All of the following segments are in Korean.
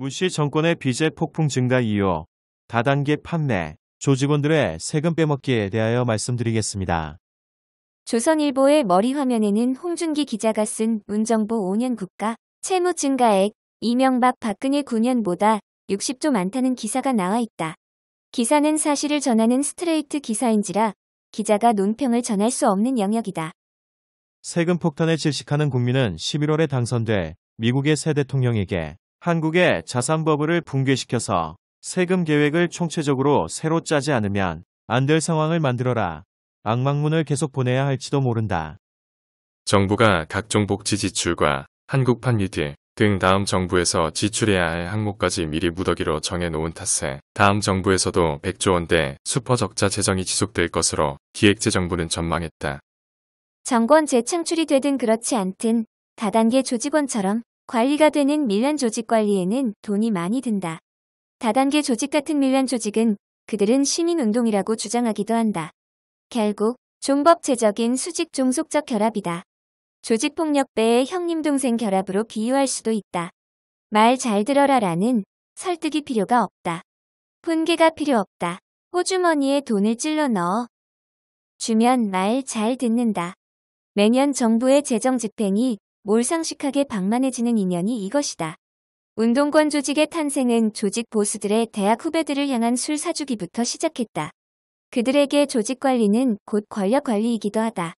무시 정권의 빚의 폭풍 증가 이후 다단계 판매, 조직원들의 세금 빼먹기에 대하여 말씀드리겠습니다. 조선일보의 머리 화면에는 홍준기 기자가 쓴 문정부 5년 국가 채무 증가액 이명박 박근혜 9년보다 60조 많다는 기사가 나와 있다. 기사는 사실을 전하는 스트레이트 기사인지라 기자가 논평을 전할 수 없는 영역이다. 세금 폭탄에 질식하는 국민은 11월에 당선돼 미국의 새 대통령에게 한국의 자산 버블을 붕괴시켜서 세금 계획을 총체적으로 새로 짜지 않으면 안 될 상황을 만들어라. 악망문을 계속 보내야 할지도 모른다. 정부가 각종 복지 지출과 한국판 뉴딜 등 다음 정부에서 지출해야 할 항목까지 미리 무더기로 정해놓은 탓에 다음 정부에서도 100조 원대 슈퍼적자 재정이 지속될 것으로 기획재정부는 전망했다. 정권 재창출이 되든 그렇지 않든 다단계 조직원처럼 관리가 되는 밀란 조직 관리에는 돈이 많이 든다. 다단계 조직 같은 밀란 조직은 그들은 시민운동이라고 주장하기도 한다. 결국 종법제적인 수직 종속적 결합이다. 조직폭력배의 형님-동생 결합으로 비유할 수도 있다. 말 잘 들어라라는 설득이 필요가 없다. 훈계가 필요 없다. 호주머니에 돈을 찔러 넣어 주면 말 잘 듣는다. 매년 정부의 재정 집행이 몰상식하게 방만해지는 인연이 이것이다. 운동권 조직의 탄생은 조직 보수들의 대학 후배들을 향한 술 사주기부터 시작했다. 그들에게 조직 관리는 곧 권력 관리이기도 하다.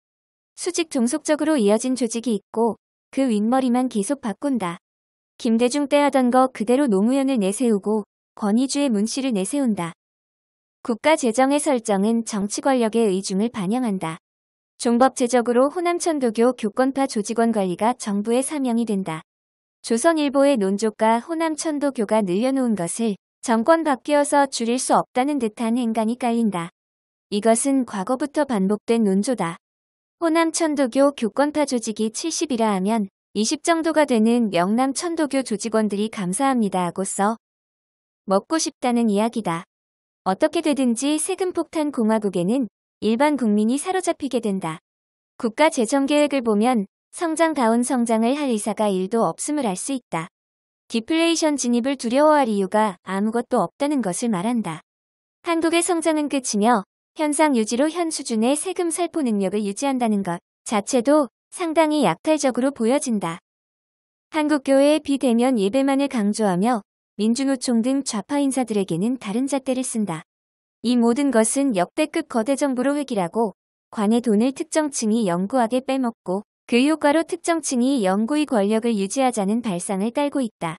수직 종속적으로 이어진 조직이 있고 그 윗머리만 계속 바꾼다. 김대중 때 하던 거 그대로 노무현을 내세우고 권위주의 문씨를 내세운다. 국가 재정의 설정은 정치 권력의 의중을 반영한다. 종법제적으로 호남천도교 교권파 조직원 관리가 정부의 사명이 된다. 조선일보의 논조가 호남천도교가 늘려놓은 것을 정권 바뀌어서 줄일 수 없다는 듯한 행간이 깔린다. 이것은 과거부터 반복된 논조다. 호남천도교 교권파 조직이 70이라 하면 20 정도가 되는 명남천도교 조직원들이 감사합니다 하고 써 먹고 싶다는 이야기다. 어떻게 되든지 세금폭탄 공화국에는 일반 국민이 사로잡히게 된다. 국가 재정계획을 보면 성장다운 성장을 할 의사가 1도 없음을 알 수 있다. 디플레이션 진입을 두려워할 이유가 아무것도 없다는 것을 말한다. 한국의 성장은 끝이며 현상 유지로 현 수준의 세금 살포 능력을 유지한다는 것 자체도 상당히 약탈적으로 보여진다. 한국교회의 비대면 예배만을 강조하며 민주노총 등 좌파 인사들에게는 다른 잣대를 쓴다. 이 모든 것은 역대급 거대 정부로 획일하고 관의 돈을 특정층이 영구하게 빼먹고 그 효과로 특정층이 영구히 권력을 유지하자는 발상을 깔고 있다.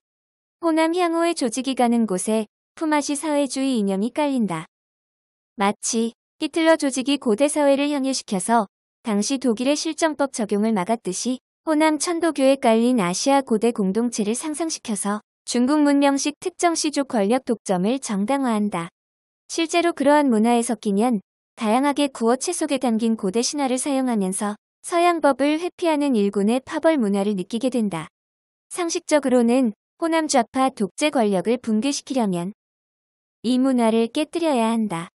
호남 향후의 조직이 가는 곳에 품앗이 사회주의 이념이 깔린다. 마치 히틀러 조직이 고대 사회를 향유시켜서 당시 독일의 실정법 적용을 막았듯이 호남 천도교에 깔린 아시아 고대 공동체를 상상시켜서 중국 문명식 특정 시족 권력 독점을 정당화한다. 실제로 그러한 문화에 섞이면 다양하게 구어체 속에 담긴 고대 신화를 사용하면서 서양법을 회피하는 일군의 파벌 문화를 느끼게 된다. 상식적으로는 호남 좌파 독재 권력을 붕괴시키려면 이 문화를 깨뜨려야 한다.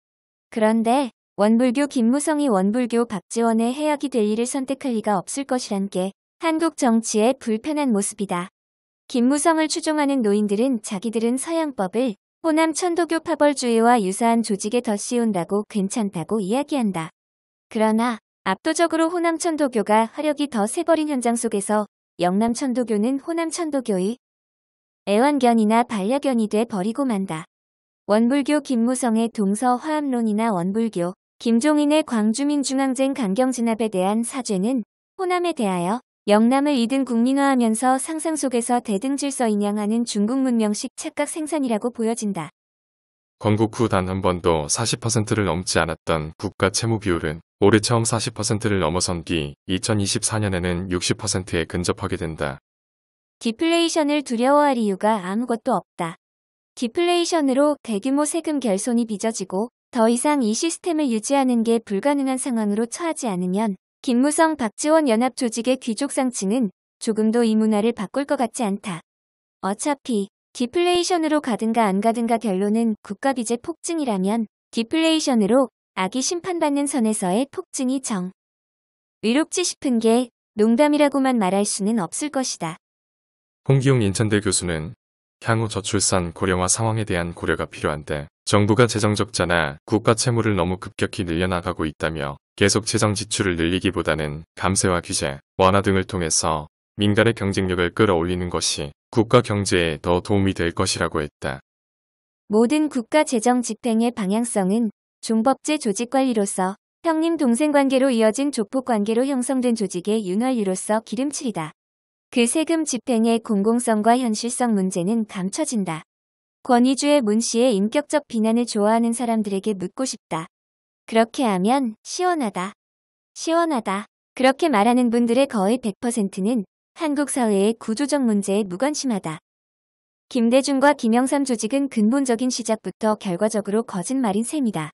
그런데 원불교 김무성이 원불교 박지원의 해악이 될 일을 선택할 리가 없을 것이란 게 한국 정치의 불편한 모습이다. 김무성을 추종하는 노인들은 자기들은 서양법을 호남 천도교 파벌주의와 유사한 조직에 더 씌운다고 괜찮다고 이야기한다. 그러나 압도적으로 호남 천도교가 화력이 더 세버린 현장 속에서 영남 천도교는 호남 천도교의 애완견이나 반려견이 돼 버리고 만다. 원불교 김무성의 동서화합론이나 원불교 김종인의 광주민중항쟁 강경진압에 대한 사죄는 호남에 대하여 영남을 이등 국민화하면서 상상 속에서 대등질서 인양하는 중국 문명식 착각 생산이라고 보여진다. 건국 후 단 한 번도 40%를 넘지 않았던 국가 채무 비율은 올해 처음 40%를 넘어선 뒤 2024년에는 60%에 근접하게 된다. 디플레이션을 두려워할 이유가 아무것도 없다. 디플레이션으로 대규모 세금 결손이 빚어지고 더 이상 이 시스템을 유지하는 게 불가능한 상황으로 처하지 않으면 김무성 박지원 연합 조직의 귀족상층은 조금도 이 문화를 바꿀 것 같지 않다. 어차피 디플레이션으로 가든가 안 가든가 결론은 국가빚의 폭증이라면 디플레이션으로 악이 심판받는 선에서의 폭증이 정. 의롭지 싶은 게 농담이라고만 말할 수는 없을 것이다. 홍기용 인천대 교수는 향후 저출산 고령화 상황에 대한 고려가 필요한데 정부가 재정 적자나 국가 채무를 너무 급격히 늘려나가고 있다며 계속 재정 지출을 늘리기보다는 감세와 규제, 완화 등을 통해서 민간의 경쟁력을 끌어올리는 것이 국가 경제에 더 도움이 될 것이라고 했다. 모든 국가 재정 집행의 방향성은 종법제 조직 관리로서 형님 동생 관계로 이어진 조폭 관계로 형성된 조직의 윤활유로서 기름칠이다. 그 세금 집행의 공공성과 현실성 문제는 감춰진다. 권위주의 문 씨의 인격적 비난을 좋아하는 사람들에게 묻고 싶다. 그렇게 하면 시원하다. 시원하다. 그렇게 말하는 분들의 거의 100%는 한국 사회의 구조적 문제에 무관심하다. 김대중과 김영삼 조직은 근본적인 시작부터 결과적으로 거짓말인 셈이다.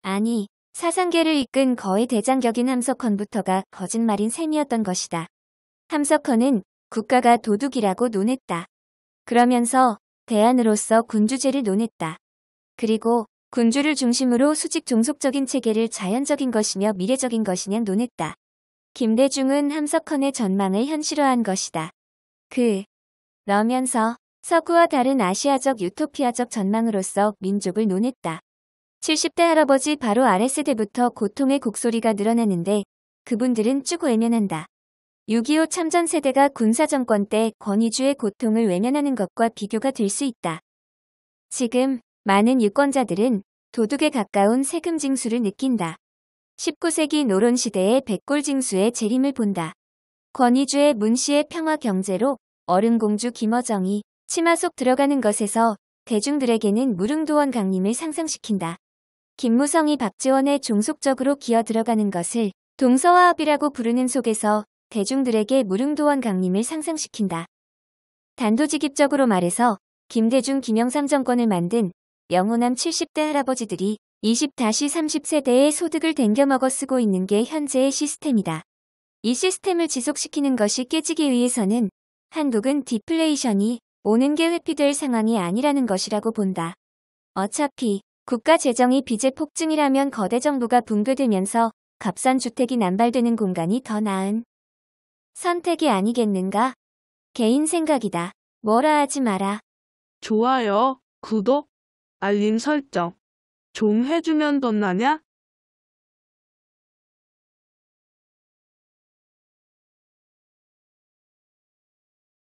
아니, 사상계를 이끈 거의 대장격인 함석헌부터가 거짓말인 셈이었던 것이다. 함석헌은 국가가 도둑이라고 논했다. 그러면서 대안으로서 군주제를 논했다. 그리고 군주를 중심으로 수직 종속적인 체계를 자연적인 것이며 미래적인 것이냐 논했다. 김대중은 함석헌의 전망을 현실화한 것이다. 그러면서 서구와 다른 아시아적 유토피아적 전망으로서 민족을 논했다. 70대 할아버지 바로 아랫세대부터 고통의 곡소리가 늘어나는데 그분들은 쭉 외면한다. 6.25 참전 세대가 군사정권 때 권위주의 고통을 외면하는 것과 비교가 될 수 있다. 지금 많은 유권자들은 도둑에 가까운 세금 징수를 느낀다. 19세기 노론 시대의 백골 징수의 재림을 본다. 권위주의 문 씨의 평화 경제로 얼음공주 김어정이 치마 속 들어가는 것에서 대중들에게는 무릉도원 강림을 상상시킨다. 김무성이 박지원의 종속적으로 기어 들어가는 것을 동서화합이라고 부르는 속에서 대중들에게 무릉도원 강림을 상상시킨다. 단도직입적으로 말해서 김대중 김영삼 정권을 만든 영호남 70대 할아버지들이 20-30세대의 소득을 댕겨먹어 쓰고 있는 게 현재의 시스템이다. 이 시스템을 지속시키는 것이 깨지기 위해서는 한국은 디플레이션이 오는 게 회피될 상황이 아니라는 것이라고 본다. 어차피 국가 재정이 빚의 폭증이라면 거대 정부가 붕괴되면서 값싼 주택이 남발되는 공간이 더 나은 선택이 아니겠는가? 개인 생각이다. 뭐라 하지 마라. 좋아요, 구독, 알림 설정 좀 해주면 덧나냐?